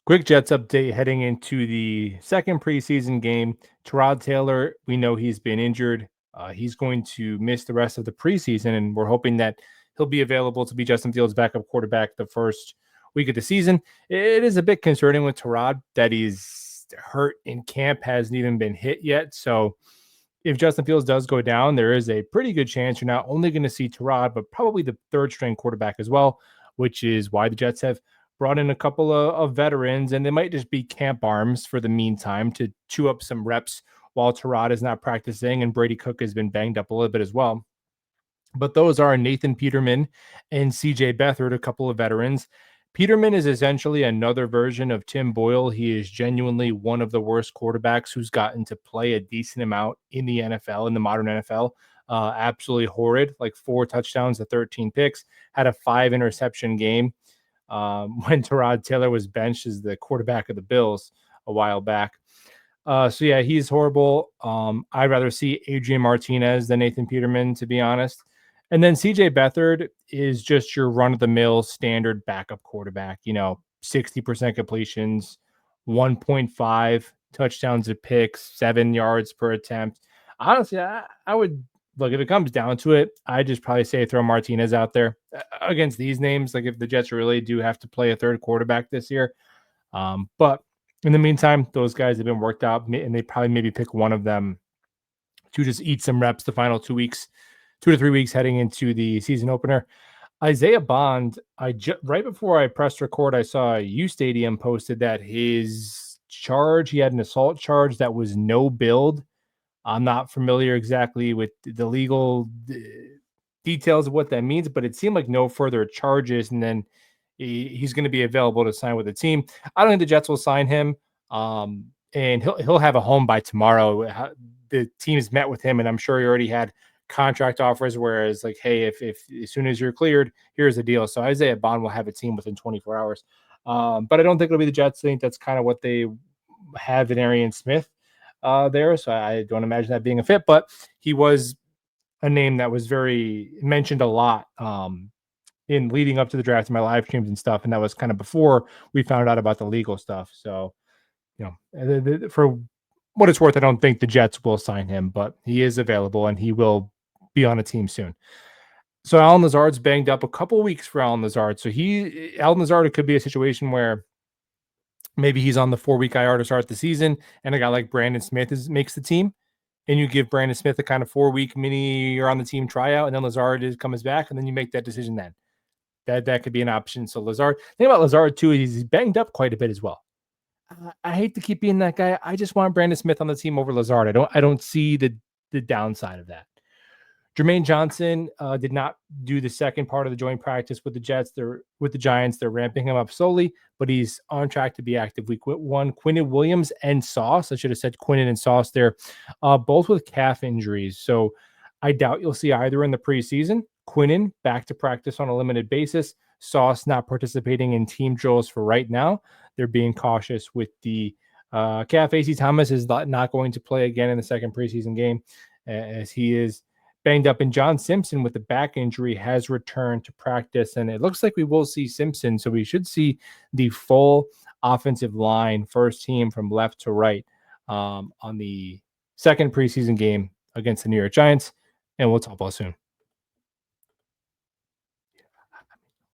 Quick Jets update heading into the second preseason game. Tyrod Taylor, we know he's been injured. He's going to miss the rest of the preseason, and we're hoping that he'll be available to be Justin Fields' backup quarterback the first week of the season. It is a bit concerning with Tyrod that he's hurt in camp, hasn't even been hit yet. So if Justin Fields does go down, there is a pretty good chance you're not only going to see Tyrod, but probably the third string quarterback as well, which is why the Jets have brought in a couple of veterans, and they might just be camp arms for the meantime to chew up some reps while Tyrod is not practicing, and Brady Cook has been banged up a little bit as well. But those are Nathan Peterman and CJ Beathard, a couple of veterans. Peterman is essentially another version of Tim Boyle. He is genuinely one of the worst quarterbacks who's gotten to play a decent amount in the NFL, in the modern NFL. Absolutely horrid, like 4 touchdowns to 13 picks, had a 5 interception game when Tyrod Taylor was benched as the quarterback of the Bills a while back. So yeah, he's horrible. I'd rather see Adrian Martinez than Nathan Peterman, to be honest. And then CJ Beathard is just your run-of-the-mill standard backup quarterback. 60% completions, 1.5 touchdowns to picks, 7 yards per attempt. Honestly, I would look, if it comes down to it, I just probably say throw Martinez out there against these names. Like if the Jets really do have to play a third quarterback this year, but in the meantime, those guys have been worked out, and they probably maybe pick one of them to just eat some reps the final 2 weeks, 2 to 3 weeks heading into the season opener. Isaiah Bond, right before I pressed record, I saw U Stadium posted that his charge, he had an assault charge that was no build. I'm not familiar exactly with the legal details of what that means, but it seemed like no further charges, and then he's going to be available to sign with the team. I don't think the Jets will sign him, and he'll have a home by tomorrow. The team's met with him, and I'm sure he already had contract offers. Whereas, like, hey, if as soon as you're cleared, here's the deal. So Isaiah Bond will have a team within 24 hours. But I don't think it'll be the Jets. I think that's kind of what they have in Arian Smith there. So I don't imagine that being a fit. But he was a name that was very mentioned a lot in leading up to the draft in my live streams and stuff. And that was kind of before we found out about the legal stuff. So, for what it's worth, I don't think the Jets will sign him, but he is available and he will be on a team soon. So Allen Lazard's banged up a couple weeks for Allen Lazard. So Allen Lazard, it could be a situation where maybe he's on the 4-week IR to start the season, and a guy like Brandon Smith makes the team, and you give Brandon Smith a kind of 4-week mini you're on the team tryout, and then Lazard comes back, and then you make that decision then. That could be an option. So Lazard, the thing about Lazard too, he's banged up quite a bit as well. I hate to keep being that guy. I just want Brandon Smith on the team over Lazard. I don't see the downside of that. Jermaine Johnson did not do the second part of the joint practice with the Jets. With the Giants. They're ramping him up slowly, but he's on track to be active week 1. Quinnen Williams and Sauce, I should have said Quinnen and Sauce there, both with calf injuries. So I doubt you'll see either in the preseason. Quinnen back to practice on a limited basis. Sauce not participating in team drills for right now. They're being cautious with the calf. AC Thomas is not going to play again in the second preseason game as he is banged up, and John Simpson with the back injury has returned to practice, and it looks like we will see Simpson. So we should see the full offensive line, first team from left to right on the second preseason game against the New York Giants, and we'll talk about soon.